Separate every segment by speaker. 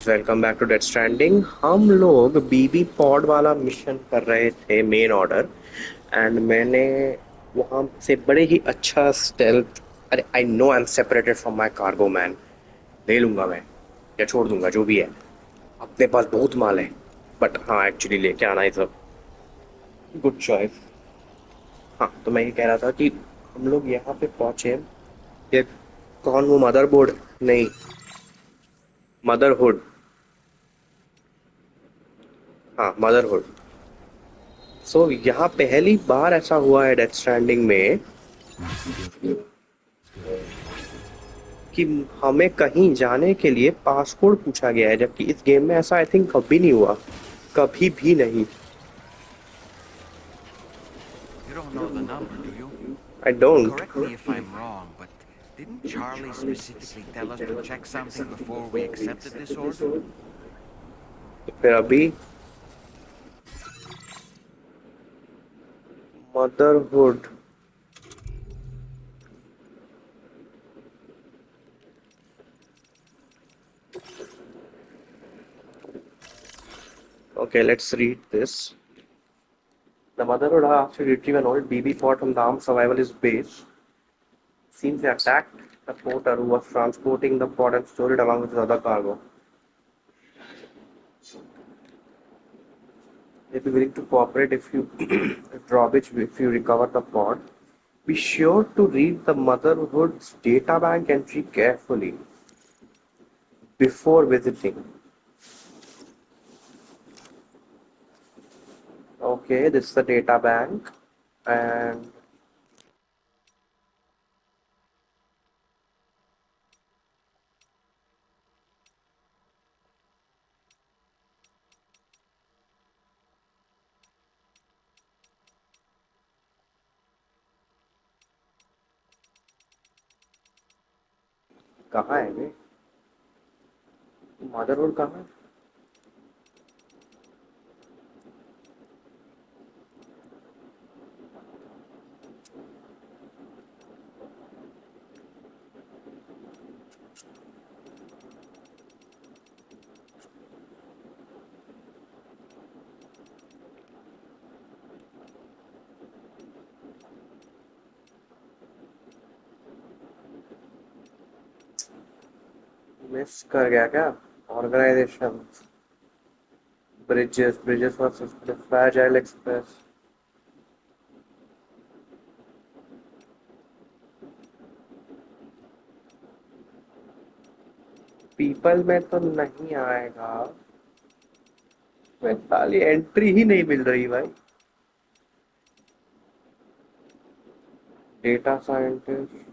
Speaker 1: Welcome back to Death Stranding. हम लोग बीबी pod वाला मिशन कर रहे थे, मेन ऑर्डर। एंड मैंने वहां से बड़े ही अच्छा स्टेल्थ। अरे I know I am separated from my cargo man. ले लूंगा मैं या छोड़ दूंगा, जो भी है। अपने पास बहुत माल है। बट हाँ, एक्चुअली लेके आना ही सब गुड चॉइस। हाँ, तो मैं ये कह रहा था कि हम लोग यहाँ पे पहुंचे। ये कौन, वो मदरबोर्ड? नहीं, मदरहुड। हाँ, मदरहुड। यहाँ पहली बार ऐसा हुआ है डेथ स्ट्रैंडिंग में कि हमें कहीं जाने के लिए पासपोर्ट पूछा गया है, जबकि इस गेम में ऐसा आई थिंक कभी नहीं हुआ। कभी भी नहीं।
Speaker 2: You don't know the number, do you?
Speaker 1: I don't.
Speaker 2: Correct me if I'm wrong, but didn't Charlie specifically tell us to check something before we accepted this order?
Speaker 1: फिर अभी motherhood. Okay, let's read this. The Motherhood asks to retrieve an old BB pod from the armed survivalist base. Seems they attacked the porter who was transporting the pod and stowed it along with his other cargo. They'll be willing to cooperate if you drawbridge if you recover the pod. Be sure to read the Motherhood's databank entry carefully before visiting. Okay, this is the data bank, and कहाँ है ये? Motherhood कहाँ है? Miss कर गया क्या? Organization, Bridges versus Fragile Express. People में तो नहीं आएगा। मैं खाली एंट्री ही नहीं मिल रही भाई। Data scientist,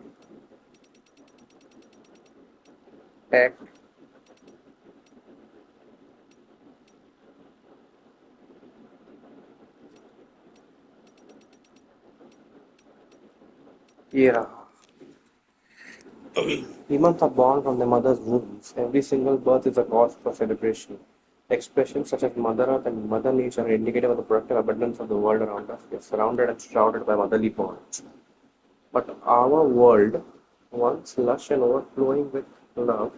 Speaker 1: tech. ये रहा। Humans are born from their mother's wombs. Every single birth is a cause for celebration. Expressions such as Mother Earth and Mother Nature are indicative of the productive abundance of the world around us. We are surrounded and shrouded by motherly bonds. But our world, once lush and overflowing with love,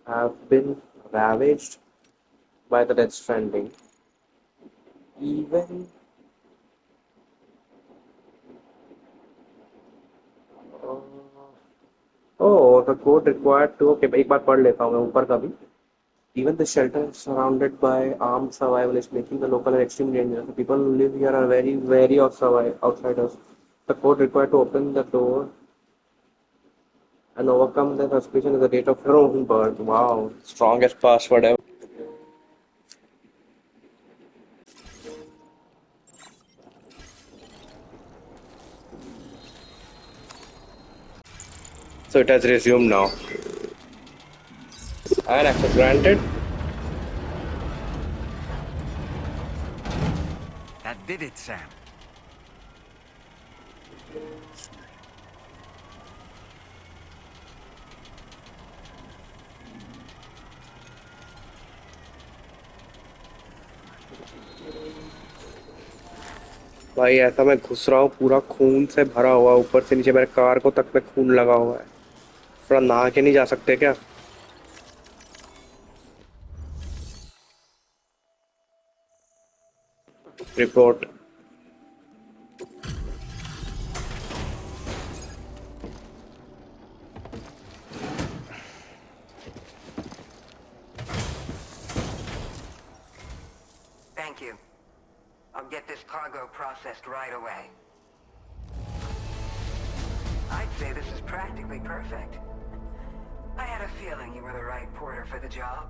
Speaker 1: have been ravaged by the Death Stranding. Even uh, oh, the code required to, okay, एक बार पढ़ लेता हूँ मैं ऊपर का भी। Even the shelter is surrounded by armed survivalists, making the local and extremely dangerous. The people who live here are very wary of outsiders. The code required to open the door and overcome the suspicion is the date of your own birth. Wow, strongest password ever. So it has resumed now. And access granted.
Speaker 2: That did it, Sam.
Speaker 1: भाई ऐसा मैं घुस रहा हूँ, पूरा खून से भरा हुआ, ऊपर से नीचे मेरे कार को तक में खून लगा हुआ है। थोड़ा नहा के नहीं जा सकते क्या? Report.
Speaker 3: Thank you. I'll get this cargo processed right away. I'd say this is practically perfect. I had a feeling you were the right porter for the job.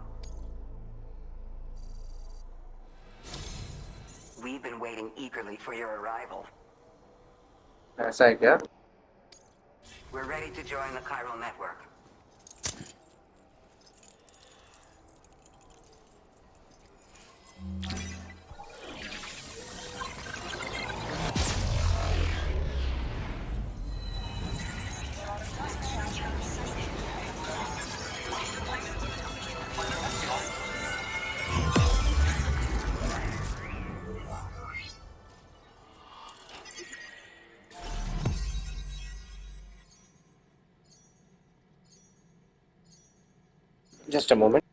Speaker 3: We've been waiting eagerly for your arrival.
Speaker 1: ऐसा है क्या?
Speaker 3: We're ready to join the chiral network.
Speaker 1: Just a moment.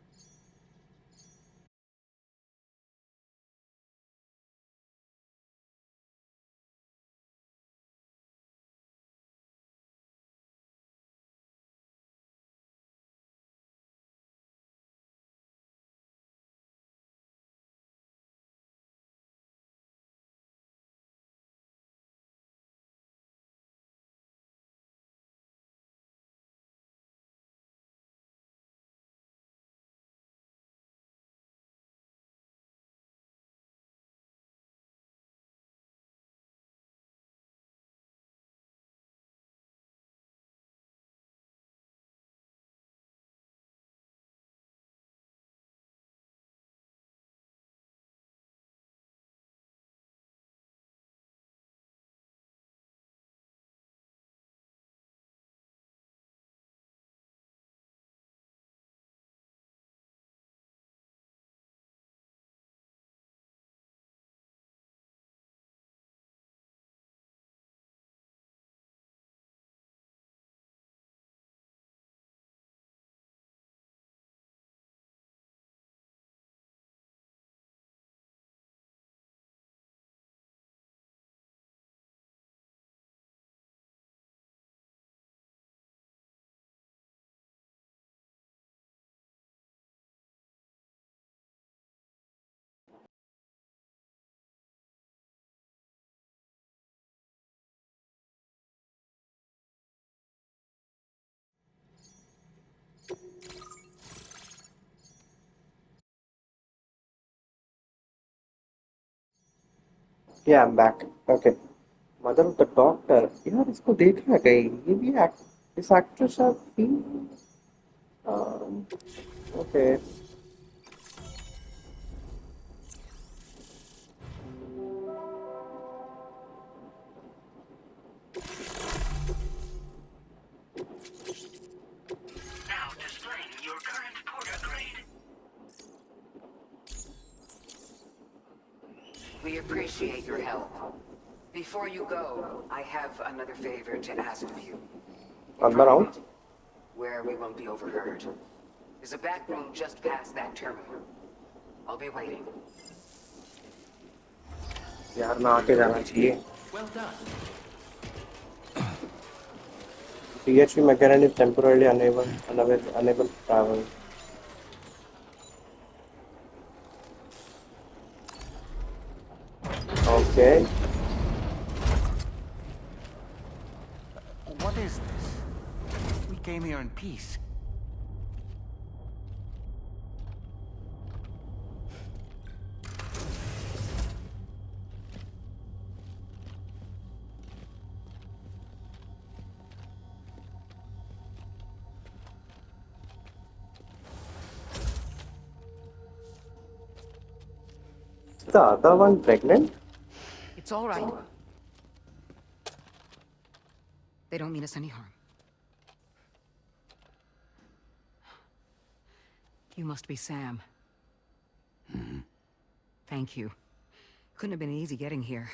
Speaker 1: Yeah, I'm back. Okay. Mother of the doctor, यार इसको देखा कहीं, ये भी इस एक्ट्रेस का feel. Okay.
Speaker 3: Now displaying your current porter grade. We appreciate your help. Before you go, I have another favor to ask of you. In
Speaker 1: अंदर आऊं?
Speaker 3: private, where we won't be overheard. There's a back room just past that terminal. I'll be waiting.
Speaker 1: यार मैं आके जाना चाहिए।
Speaker 2: Well done.
Speaker 1: PHP mechanic is temporarily unable to travel. Okay.
Speaker 2: What is this? We came here in peace.
Speaker 1: Is the other one pregnant?
Speaker 4: It's all right. They don't mean us any harm. You must be Sam. Thank you. Couldn't have been easy getting here.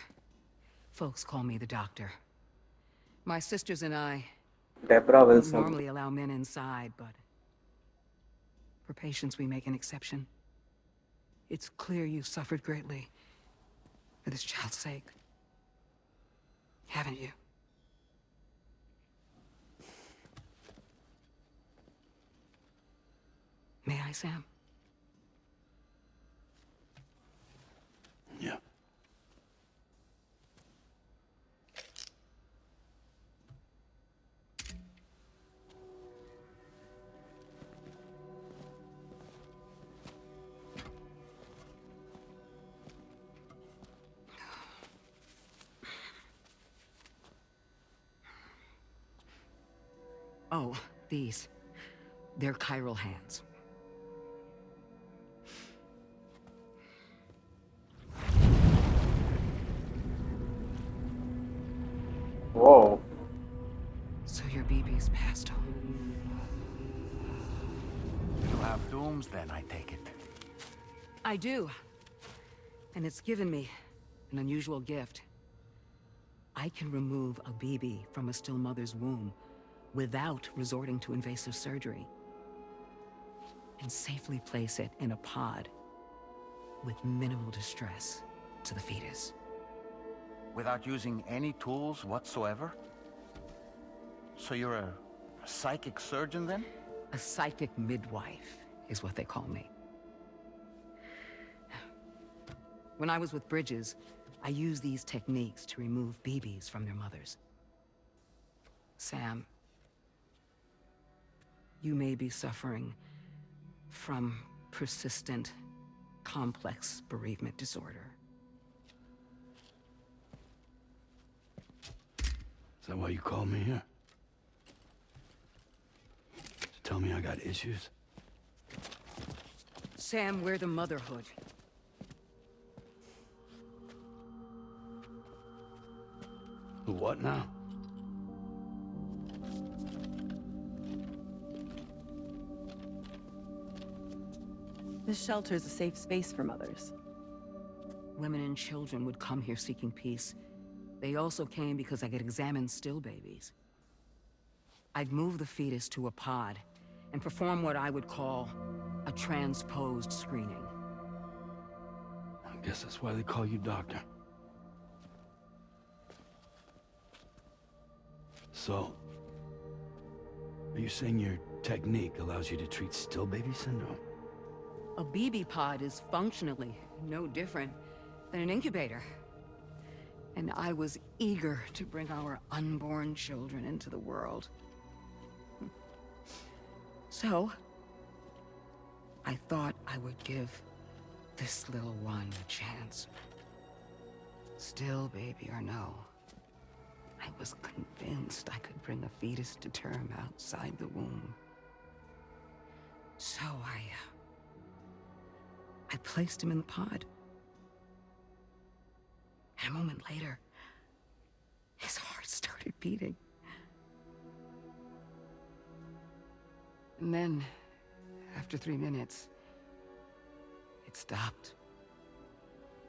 Speaker 4: Folks call me the doctor. My sisters and I
Speaker 1: Deborah
Speaker 4: don't
Speaker 1: Wilson.
Speaker 4: normally allow men inside, but for patients we make an exception. It's clear you've suffered greatly. for this child's sake. Haven't you? May I, Sam?
Speaker 5: Yeah.
Speaker 4: Oh, these. They're chiral hands.
Speaker 1: Whoa.
Speaker 4: So your BB's passed on.
Speaker 2: You have dooms then, I take it.
Speaker 4: I do. And it's given me an unusual gift. I can remove a BB from a still mother's womb without resorting to invasive surgery, and safely place it in a pod with minimal distress to the fetus.
Speaker 2: Without using any tools whatsoever? So you're a psychic surgeon then?
Speaker 4: A psychic midwife is what they call me. When I was with Bridges, I used these techniques to remove BBs from their mothers. Sam, you may be suffering from persistent, complex bereavement disorder.
Speaker 5: Is that why you called me here? To tell me I got issues?
Speaker 4: Sam, we're the Motherhood.
Speaker 5: The what now?
Speaker 6: This shelter's a safe space for mothers.
Speaker 4: Women and children would come here seeking peace. They also came because I could examine still babies. I'd move the fetus to a pod and perform what I would call a transposed screening.
Speaker 5: I guess that's why they call you doctor. So, are you saying your technique allows you to treat still baby syndrome?
Speaker 4: A BB pod is functionally no different than an incubator. And I was eager to bring our unborn children into the world. So, I thought I would give this little one a chance. Still baby or no, I was convinced I could bring a fetus to term outside the womb. So I placed him in the pod. And a moment later, his heart started beating. And then, after 3 minutes, it stopped.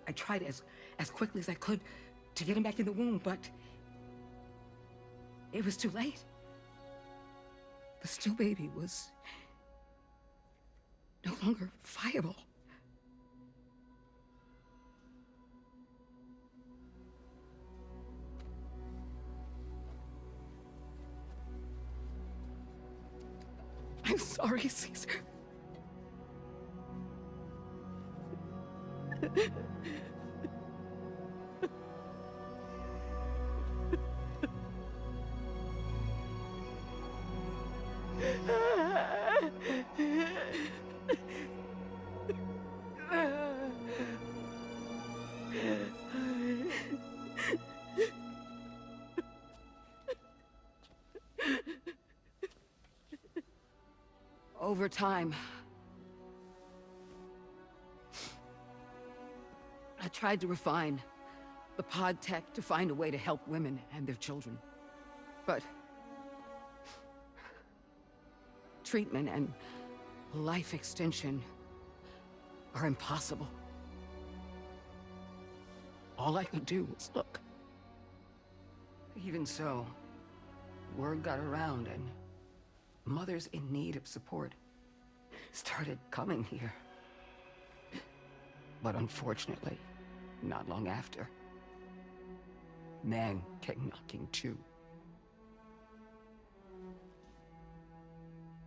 Speaker 4: I tried as quickly as I could to get him back in the womb, but it was too late. The still baby was no longer viable. I'm sorry, Caesar. Over time, I tried to refine the pod tech to find a way to help women and their children. But treatment and life extension are impossible. All I could do was look. Even so, word got around and mothers in need of support started coming here. But unfortunately, Not long after, men came knocking too.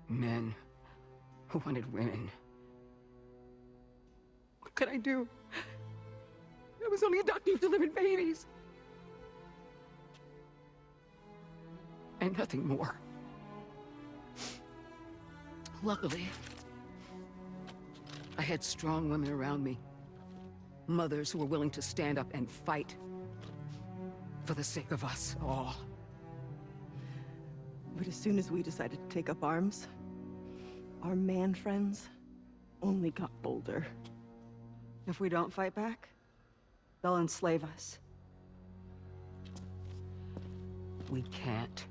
Speaker 4: Men who wanted women. What could I do? I was only a doctor who delivered babies. And nothing more. Luckily, I had strong women around me. Mothers who were willing to stand up and fight for the sake of us all.
Speaker 6: But as soon as we decided to take up arms, our man friends only got bolder.
Speaker 4: If we don't fight back, they'll enslave us. We can't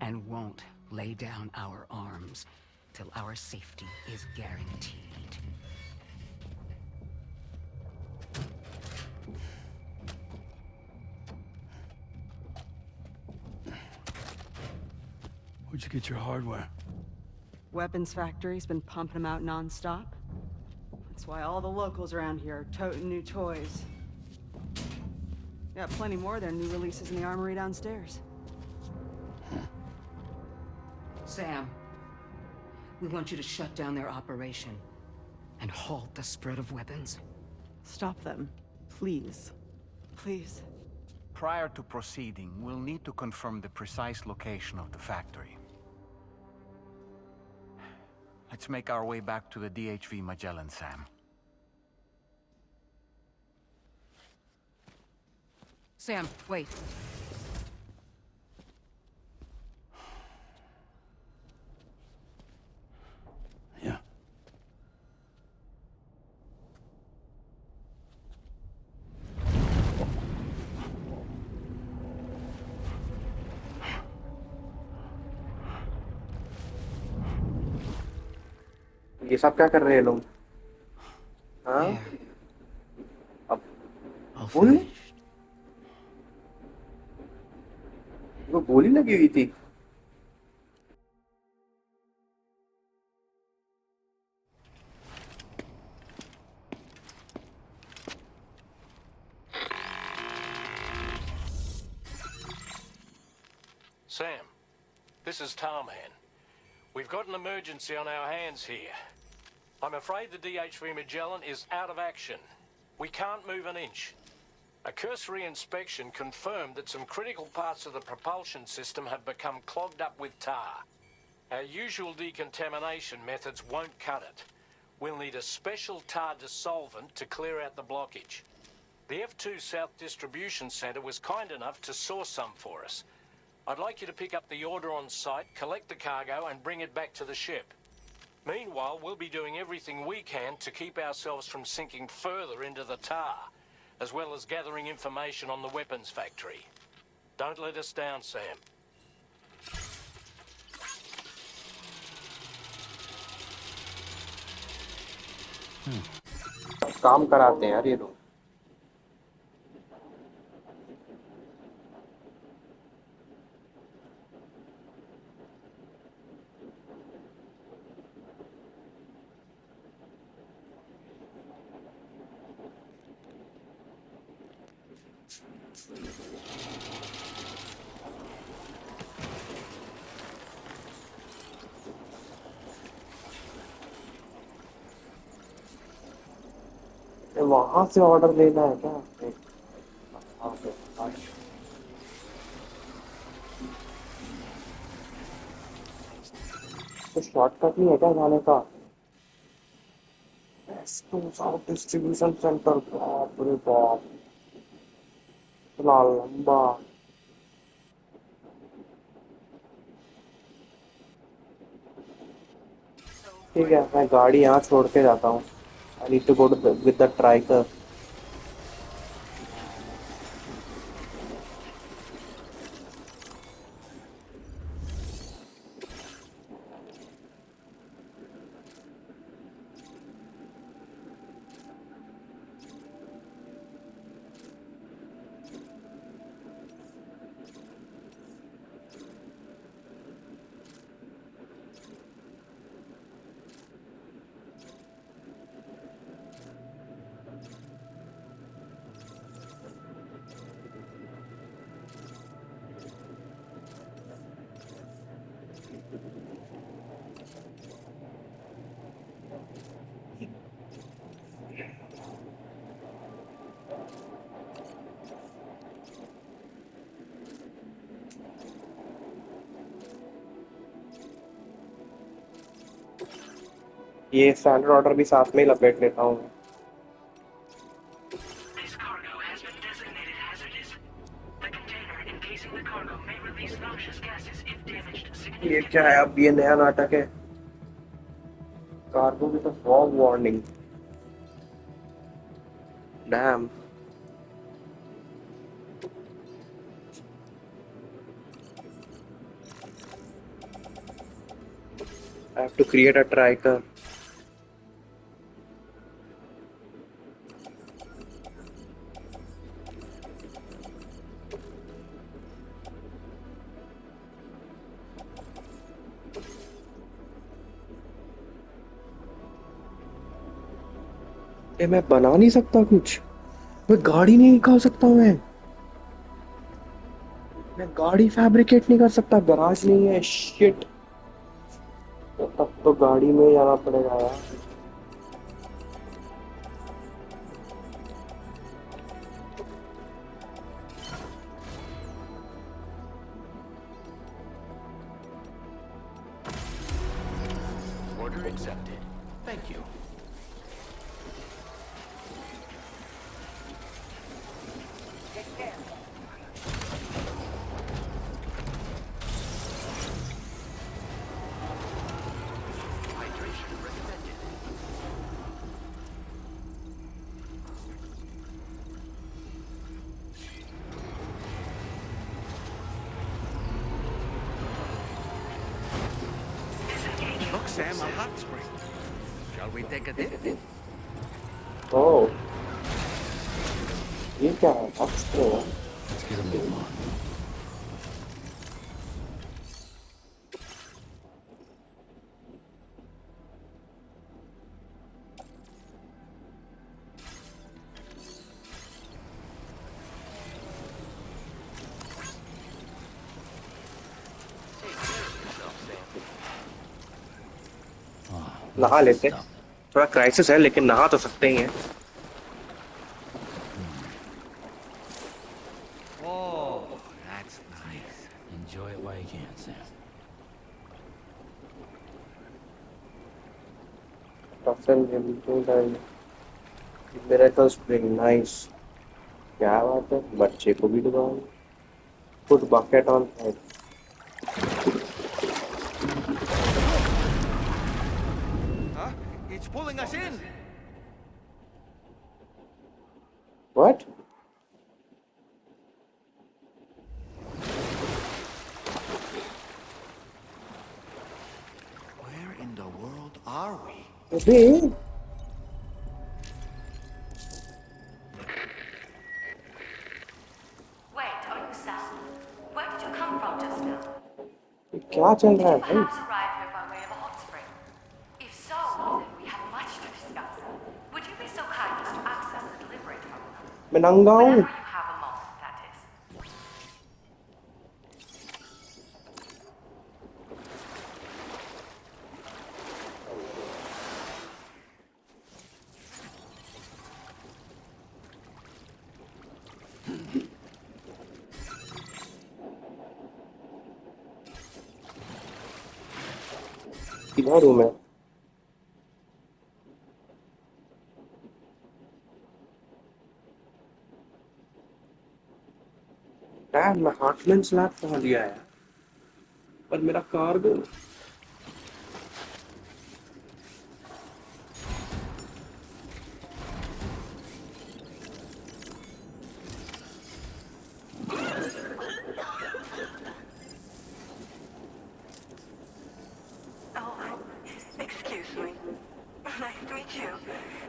Speaker 4: and won't lay down our arms till our safety is guaranteed.
Speaker 5: Where'd you get your hardware?
Speaker 4: Weapons factory's been pumping them out non-stop. That's why all the locals around here are toting new toys. Got plenty more of their new releases in the armory downstairs. Sam, we want you to shut down their operation and halt the spread of weapons.
Speaker 6: Stop them, please.
Speaker 4: Please.
Speaker 2: Prior to proceeding, we'll need to confirm the precise location of the factory. Let's make our way back to the DHV Magellan, Sam.
Speaker 4: Sam, wait.
Speaker 5: Yeah.
Speaker 1: ये सब क्या कर रहे हैं लोग? हाँ? अब गोली? वो गोली लगी हुई थी.
Speaker 7: Sam, this is Tarman. We've got an emergency on our hands here. I'm afraid the DHV Magellan is out of action. We can't move an inch. A cursory inspection confirmed that some critical parts of the propulsion system have become clogged up with tar. Our usual decontamination methods won't cut it. We'll need a special tar dissolvent to clear out the blockage. The F2 South Distribution Centre was kind enough to source some for us. I'd like you to pick up the order on site, collect the cargo, and bring it back to the ship. Meanwhile, we'll be doing everything we can to keep ourselves from sinking further into the tar, as well as gathering information on the weapons factory. Don't let us down, Sam.
Speaker 1: काम कराते हैं यार ये लोग. वहां से order लेना है क्या? तो शॉर्टकट नहीं है क्या जाने का? South distribution centre. बाप रे बाप, इतना लंबा. ठीक है, मैं गाड़ी यहाँ छोड़ के जाता हूँ. I need to go to with the triker. ये स्टैंडर्ड ऑर्डर भी साथ में ही लपेट लेता हूँ मैं।
Speaker 8: This cargo has been designated hazardous. The container encasing the cargo may release noxious gases if damaged
Speaker 1: ये क्या है,
Speaker 8: significantly.
Speaker 1: अब ये नया नाटक है? Cargo with a fog warning. Damn. I have to create a tracker. ये मैं बना नहीं सकता कुछ? मैं गाड़ी नहीं निकाल सकता? मैं गाड़ी फैब्रिकेट नहीं कर सकता? गराज नहीं है? शिट। तब तो गाड़ी में जाना पड़ेगा यार।
Speaker 2: Order accepted. Thank you.
Speaker 3: Take care.
Speaker 2: Hydration recommended.
Speaker 8: Disengaging.
Speaker 2: Look, Sam, a hot spring. Shall we take a dip?
Speaker 1: ओह, ये क्या है? Extra.
Speaker 5: Let's get a move on.
Speaker 2: Take care of yourself, Sam.
Speaker 5: Ah,
Speaker 1: नहा
Speaker 5: what's this
Speaker 1: लेते।
Speaker 5: stuff?
Speaker 1: थोड़ा crisis है लेकिन नहा तो सकते ही हैं।
Speaker 5: Oh, that's nice. Enjoy it while you can, Sam.
Speaker 1: Miracle spring, nice. क्या बात है, बच्चे को भी डुबाओ। Put bucket on head.
Speaker 2: Huh? It's pulling us in.
Speaker 1: What?
Speaker 2: Where in the world are we?
Speaker 1: अबे
Speaker 9: Wait, are you Sam? Where did you come from just now?
Speaker 1: ये क्या चल
Speaker 9: Did
Speaker 1: रहा
Speaker 9: you
Speaker 1: है भाई?
Speaker 9: perhaps arrive here by way of a hot spring? If so, then we have much to discuss. Would you be so kind as to access the delivery terminal?
Speaker 1: मैं नंगा हूँ।
Speaker 9: Whenever you have a moment, that is.
Speaker 1: किधर हूँ मैं? Dam, मैं Hartmann slab पहुंच गया है। पर मेरा cargo.
Speaker 3: Oh, excuse me. Nice to meet you.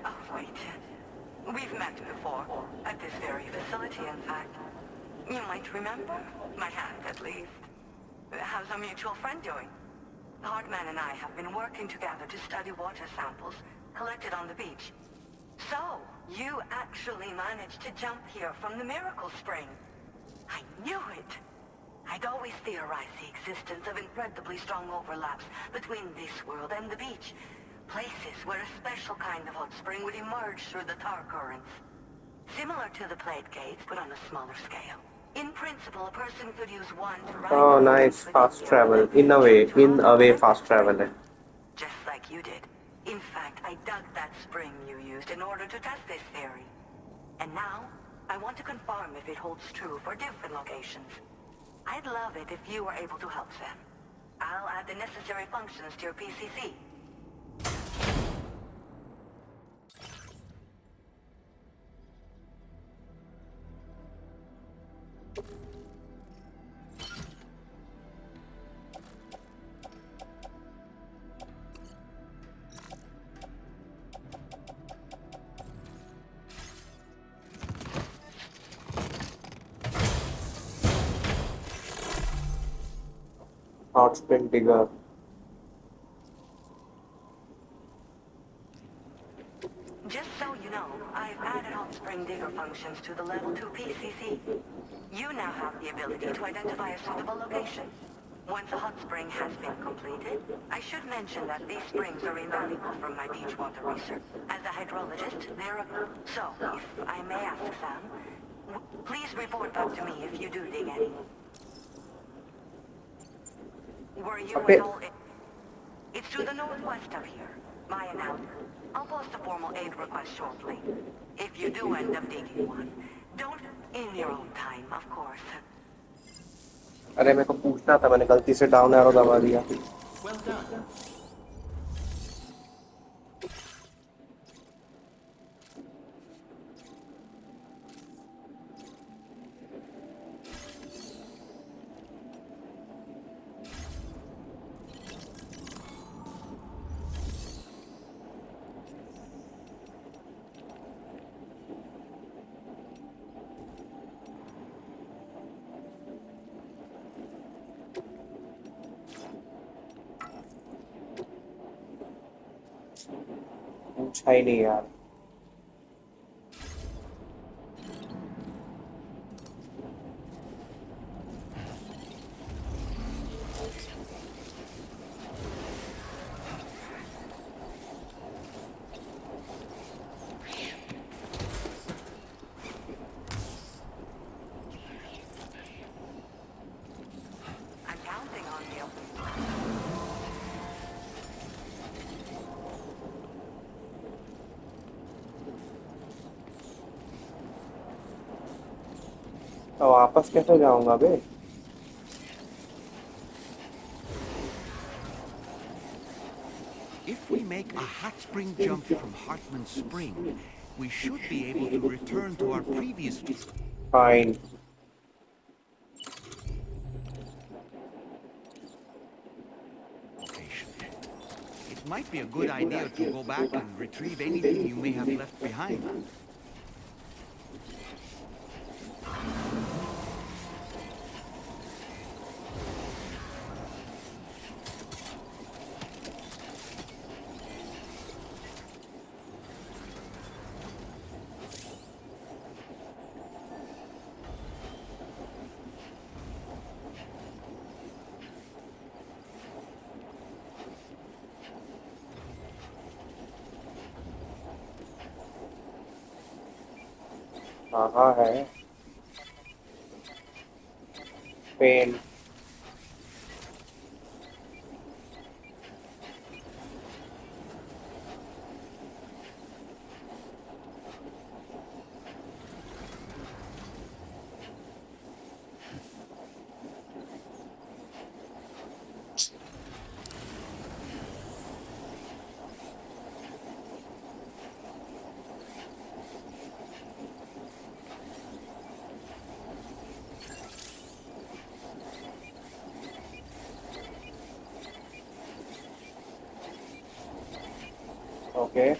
Speaker 3: Oh, wait. We've met before. At this very facility, in fact. You might remember. My hand, at least. How's our mutual friend doing? Hartman and I have been working together to study water samples collected on the beach. So, you actually managed to jump here from the Miracle Spring. I knew it. I'd always theorized the existence of incredibly strong overlaps between this world and the beach. Places where a special kind of hot spring would emerge through the tar currents. Similar to the plate gates, but on a smaller scale. In principle, a person could use one to ride
Speaker 1: Oh,
Speaker 3: the
Speaker 1: nice.
Speaker 3: within
Speaker 1: Fast
Speaker 3: the
Speaker 1: travel.
Speaker 3: element,
Speaker 1: In a way.
Speaker 3: to
Speaker 1: In
Speaker 3: another
Speaker 1: a way,
Speaker 3: connected
Speaker 1: fast
Speaker 3: spring.
Speaker 1: travel है.
Speaker 3: Just like you did. In fact, I dug that spring you used in order to test this theory. And now, I want to confirm if it holds true for different locations. I'd love it if you were able to help Sam. I'll add the necessary functions to your PCC.
Speaker 1: Hot spring digger.
Speaker 3: Just so you know, I've added hot spring digger functions to the level 2 PCC. You now have the ability to identify a suitable location. Once a hot spring has been completed, I should mention that these springs are invaluable from my beach water research. As a hydrologist, they're a... So, if I may ask Sam, please report back to me if you do dig any. Were you
Speaker 1: Okay.
Speaker 3: at all... It's to the northwest of here. Maya now. I'll post a formal aid request shortly. If you do end up digging one, don't in your own time, of course.
Speaker 1: अरे मेरे को पूछना था, मैंने गलती से down arrow दबा दिया.
Speaker 8: Well done.
Speaker 1: पूछा ही नहीं यार.
Speaker 3: I'm counting on you.
Speaker 1: तो वापस कैसे जाऊंगा बे?
Speaker 2: If we make a hot spring jump from Hartman Spring, we should be able to return to our previous
Speaker 1: Fine.
Speaker 2: location. It might be a good idea to go back and retrieve anything you may have left behind.
Speaker 1: कहाँ है? Pen. Okay.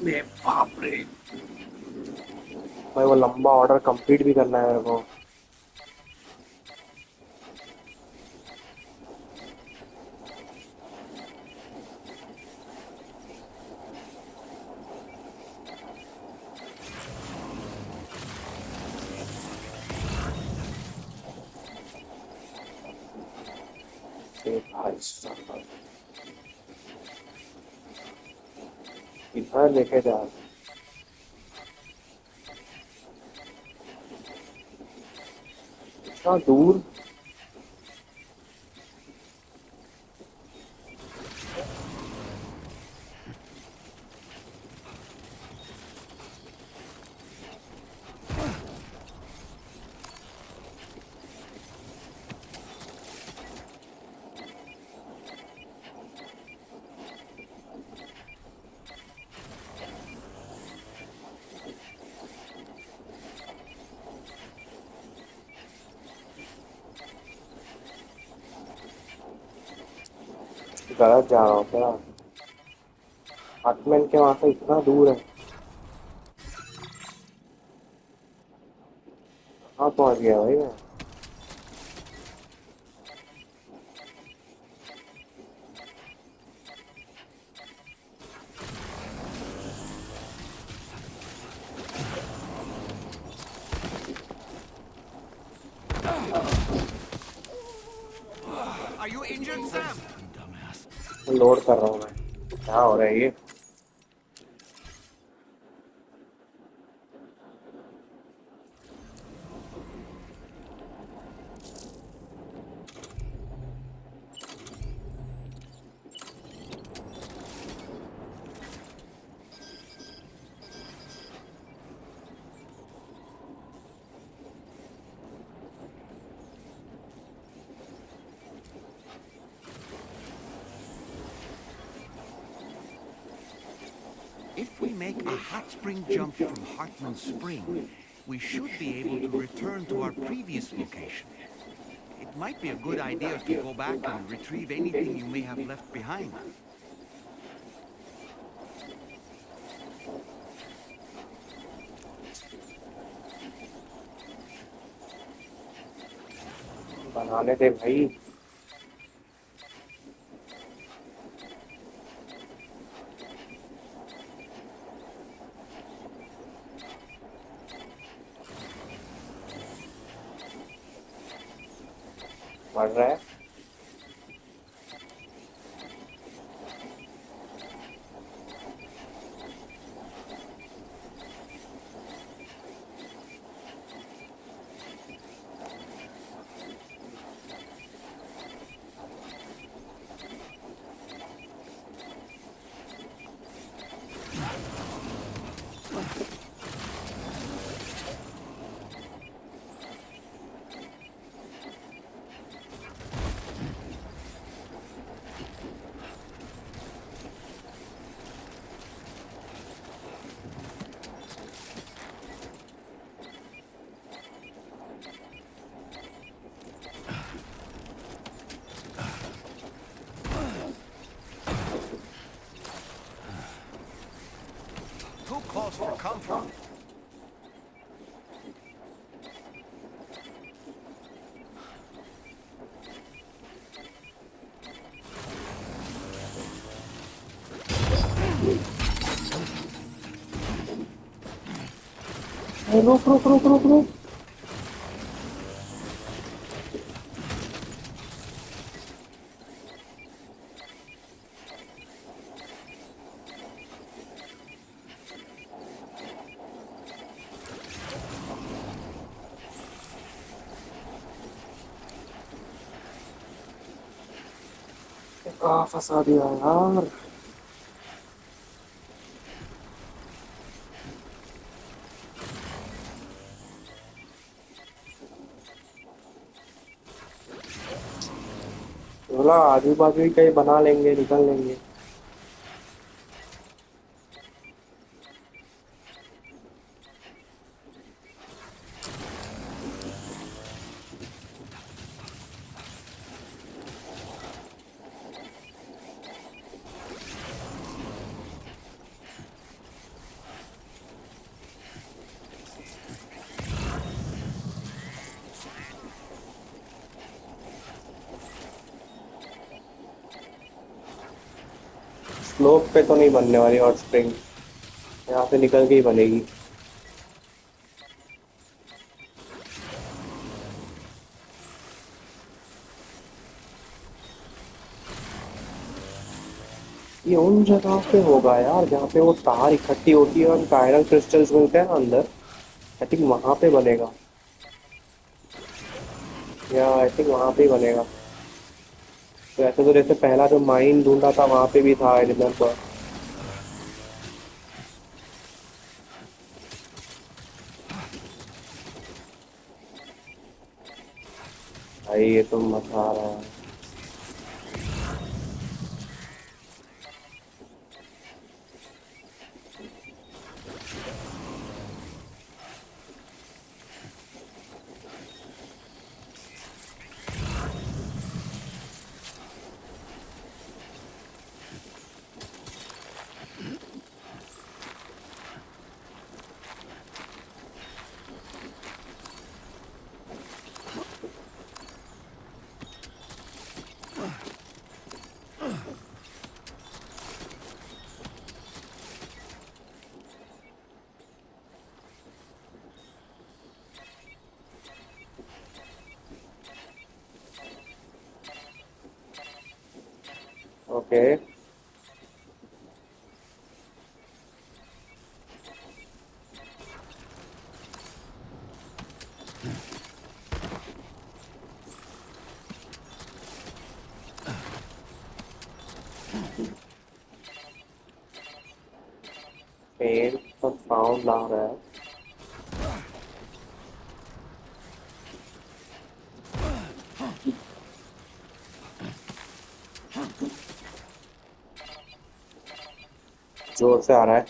Speaker 1: अरे बाप रे भाई, वो लंबा order complete भी करना है मेरे को। भाई साहब, इधर लेके जा। इतना दूर। गलत जा रहा हूँ क्या? हार्टमैन के वहां से इतना दूर है। कहाँ पहुंच गया भाई मैं?
Speaker 2: Are you injured, Sam?
Speaker 5: Dumbass.
Speaker 1: Load कर रहा हूँ मैं। क्या हो रहा है ये?
Speaker 2: If we make a hot spring jump from Hartman Spring, we should be able to return to our previous location. It might be a good idea to go back and retrieve anything you may have left behind.
Speaker 1: बनाने दे भाई। मर रहा है।
Speaker 2: Who calls for comfort?
Speaker 1: रुक रुक रुक रुक रुक। कहाँ फंसा दिया यार? बोला आजू बाजू ही कहीं बना लेंगे, निकल लेंगे। स्लोप पे तो नहीं बनने वाली हॉट स्प्रिंग, यहाँ से निकल के ही बनेगी। ये उन जगह पे होगा यार जहाँ पे वो तार इकट्ठी होती है और आयरन क्रिस्टल्स मिलते हैं ना अंदर। आई थिंक वहां पे बनेगा, या आई थिंक वहां पे ही बनेगा। तो ऐसे तो जैसे पहला जो माइन ढूंढा था वहां पे भी था, आई रिमेम्बर। भाई ये तो मजा आ रहा है। ओके। पेड़ का साउंड आ रहा है। जोर से आ रहा है।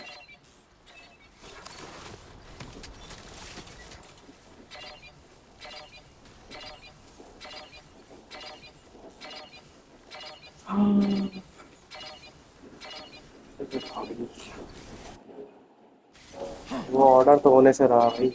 Speaker 1: वो ऑर्डर तो होने से रहा भाई।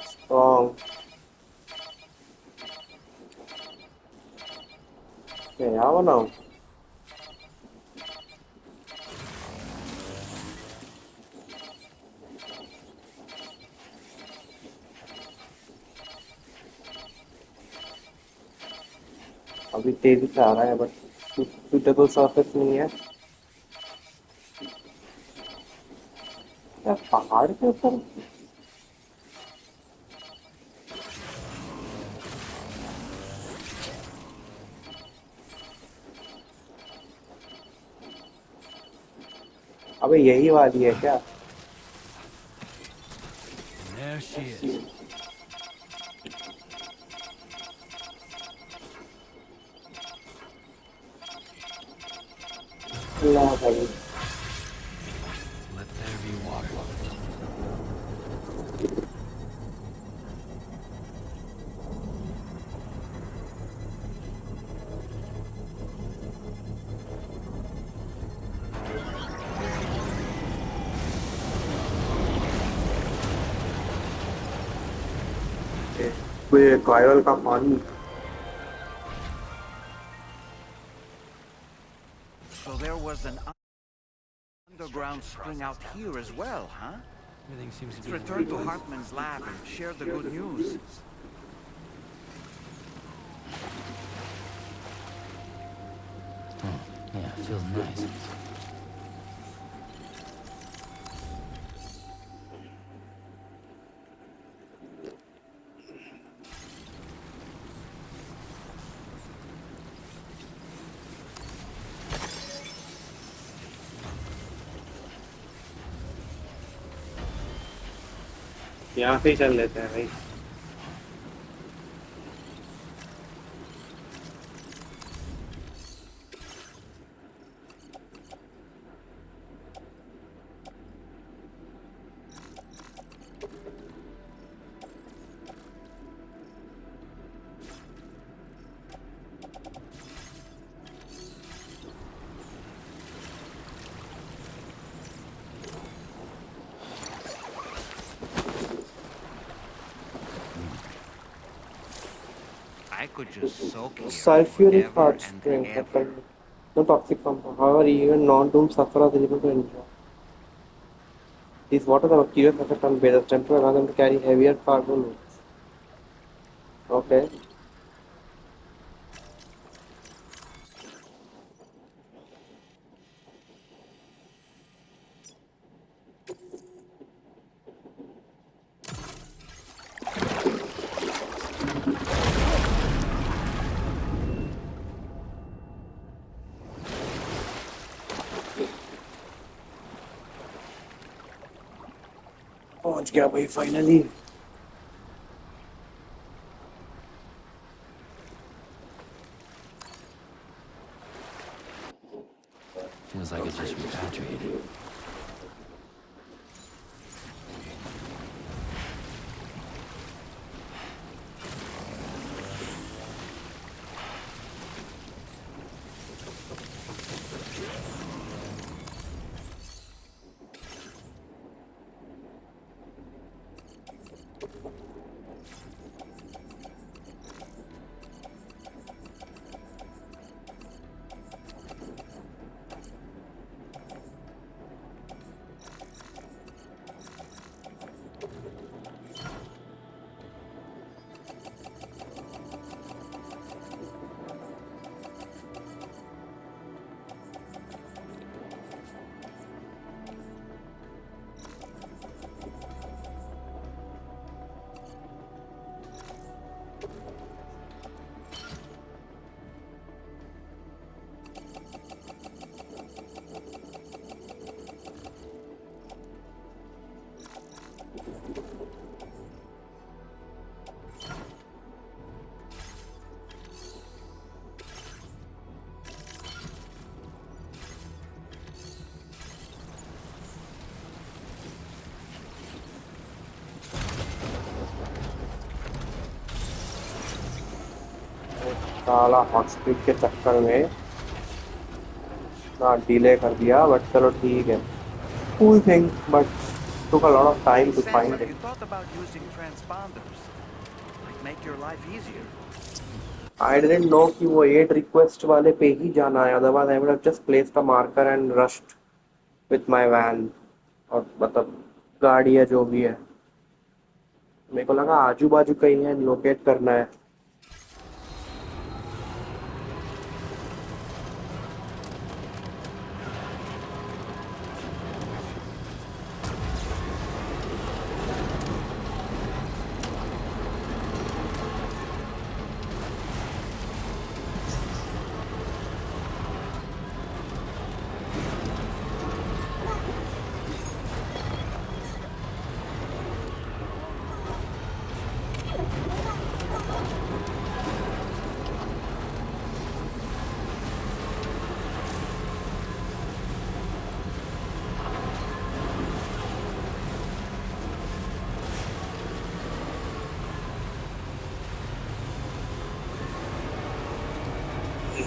Speaker 1: स्ट्रॉन्ग। क्या बनाऊं? अभी तेजी से आ रहा है बट सुटेबल सरफेस नहीं है। क्या पहाड़ के ऊपर? अबे यही वाली है क्या?
Speaker 5: And there she is.
Speaker 1: ला भाई।
Speaker 5: Let there be water.
Speaker 1: ये कायरल का पानी।
Speaker 2: So there was an underground spring out here as well, huh?
Speaker 5: Everything seems to
Speaker 2: Let's
Speaker 5: be in
Speaker 2: return
Speaker 5: one
Speaker 2: to
Speaker 5: place.
Speaker 2: Hartman's lab and share the good news.
Speaker 5: Oh, yeah, it feels nice.
Speaker 1: यहाँ से ही चल लेते हैं भाई।
Speaker 2: I could just soak here
Speaker 1: Sulfuric
Speaker 2: forever
Speaker 1: hot
Speaker 2: and
Speaker 1: spring,
Speaker 2: ever.
Speaker 1: no toxic compound. However, even non-doomed sufferers are able to enjoy. These waters have a curious effect on bathers, temperature allows them to carry heavier cargo loads. Okay. पहुंच गया भाई finally.
Speaker 5: Feels like it just repatriated.
Speaker 1: साला hot spring के चक्कर में ना delay कर दिया बट चलो ठीक है. Cool thing, but took a lot of
Speaker 2: Hey
Speaker 1: time to
Speaker 2: Sam,
Speaker 1: find
Speaker 2: have
Speaker 1: it.
Speaker 2: you thought about using transponders? Might make your life easier.
Speaker 1: I didn't know कि वो 8 request वाले पे ही जाना है. Otherwise, I would have just placed a marker and rushed with my van. और मतलब गाड़ी है जो भी है. मेरे को लगा आजू बाजू कहीं है लोकेट करना है.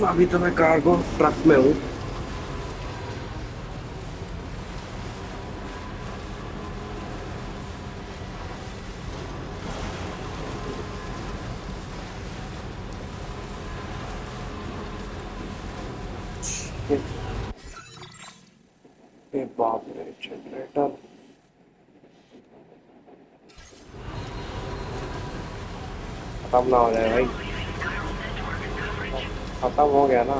Speaker 1: अभी तो मैं कार्गो ट्रक में हूँ. ये बाप रे जनरेटर खत्म ना हो जाए भाई. खत्म हो गया ना.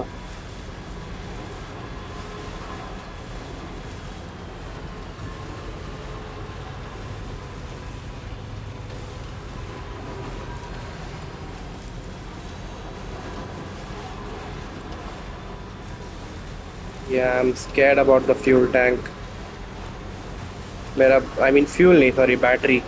Speaker 1: Yeah, I'm scared about the fuel tank. मेरा I mean fuel नहीं sorry battery.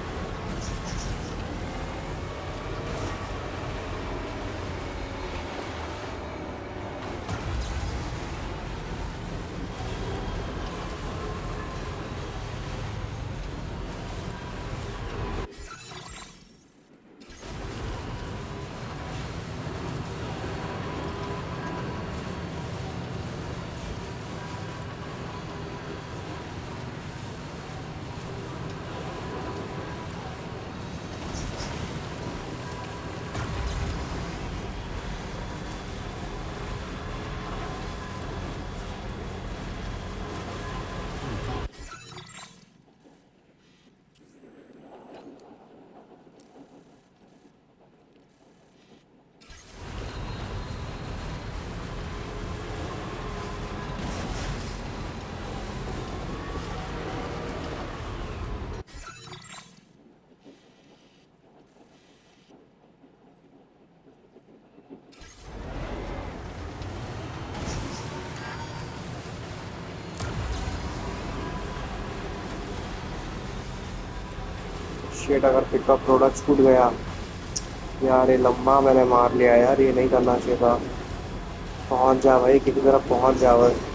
Speaker 1: शेट, अगर पिकअप प्रोडक्ट छूट गया यार, ये लंबा मैंने मार लिया यार, ये नहीं करना चाहिए था। पहुंच जा भाई, किसी तरह पहुंच जा बस।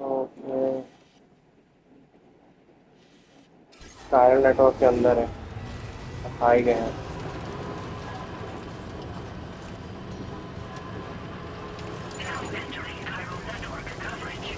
Speaker 1: ओके, कायर नेटवर्क के अंदर है, आ ही गए हैं।
Speaker 8: Now entering Chiral network coverage.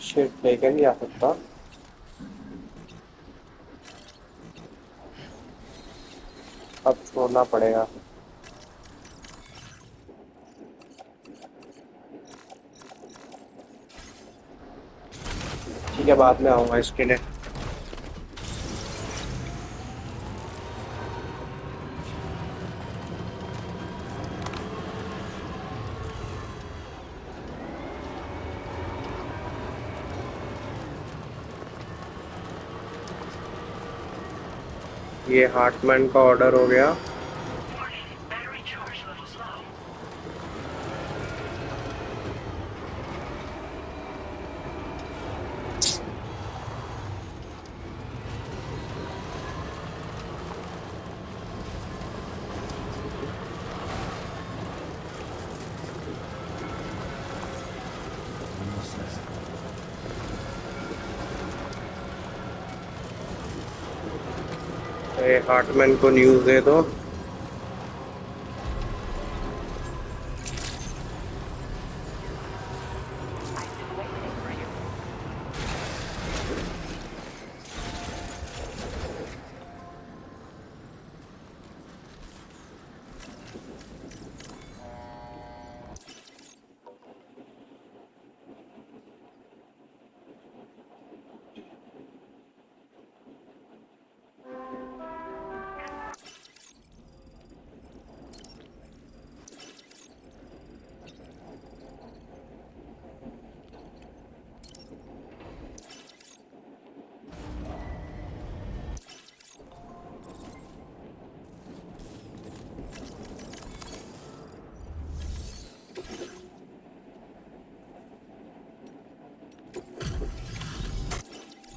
Speaker 1: Shit, लेके नहीं आ सकता। अब छोड़ना पड़ेगा। ठीक है, बाद में आऊंगा इसके लिए। ये हार्टमैन का ऑर्डर हो गया।
Speaker 8: Warning, battery charge levels low.
Speaker 5: Almost there.
Speaker 1: ये हार्टमैन को न्यूज़ दे दो।
Speaker 9: I've been waiting for you.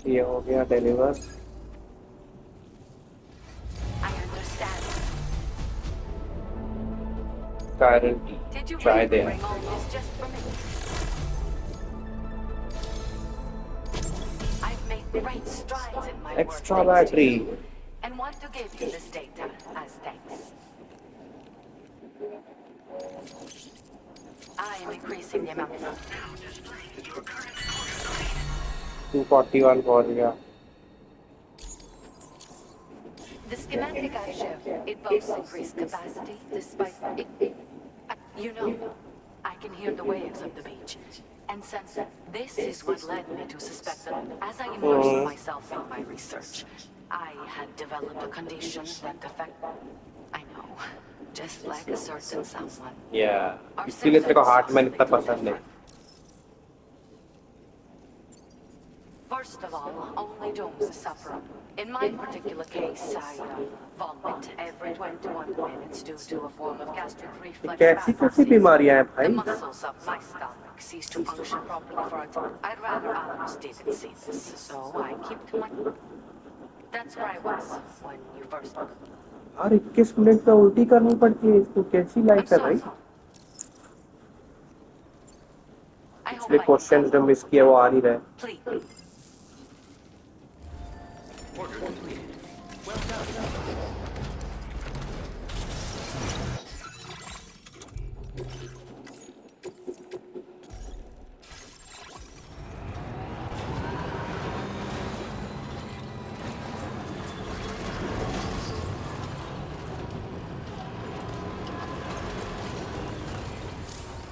Speaker 1: ये हो गया deliver.
Speaker 9: I understand.
Speaker 1: Guarantee.
Speaker 9: Did you
Speaker 1: try
Speaker 9: really
Speaker 1: they.
Speaker 9: bring all this just for me? I've made great strides in my work
Speaker 1: extra
Speaker 9: thanks to
Speaker 1: battery.
Speaker 9: you, and want to give you this data as thanks. I am increasing the amount of...
Speaker 8: Now displaying your current order line.
Speaker 1: 241 पहुंच गया।
Speaker 9: The schematic I showed, it boasts increased capacity despite... You know, I can hear the waves of the beach. And since this is what led me to suspect that as I immersed myself in my research, I had developed a condition that affect... I know, just like a certain someone.
Speaker 1: Yeah.
Speaker 9: Our
Speaker 1: इसीलिए तेरे को
Speaker 9: symptoms are
Speaker 1: Hartmann
Speaker 9: a
Speaker 1: इतना
Speaker 9: little
Speaker 1: पसंद है.
Speaker 9: different. First of all, only Dooms suffer. In my particular case, I vomit every 21 minutes due to a form of gastric
Speaker 1: ये
Speaker 9: reflex
Speaker 1: कैसी कैसी
Speaker 9: spasms.
Speaker 1: बीमारियां हैं
Speaker 9: The
Speaker 1: भाई?
Speaker 9: muscles of my stomach cease to function properly for a time. I'd rather others didn't see this, so I keep to my... That's where I was when you first...
Speaker 1: her 21 minute पे उल्टी करनी पड़ती है इसको, कैसी
Speaker 9: I'm
Speaker 1: life है
Speaker 9: sorry.
Speaker 1: भाई?
Speaker 9: I hope
Speaker 1: पिछले
Speaker 9: I can
Speaker 1: क्वेश्चन
Speaker 9: help.
Speaker 1: जो मिस किया वो आ नहीं रहे.
Speaker 9: Please.
Speaker 2: We're good.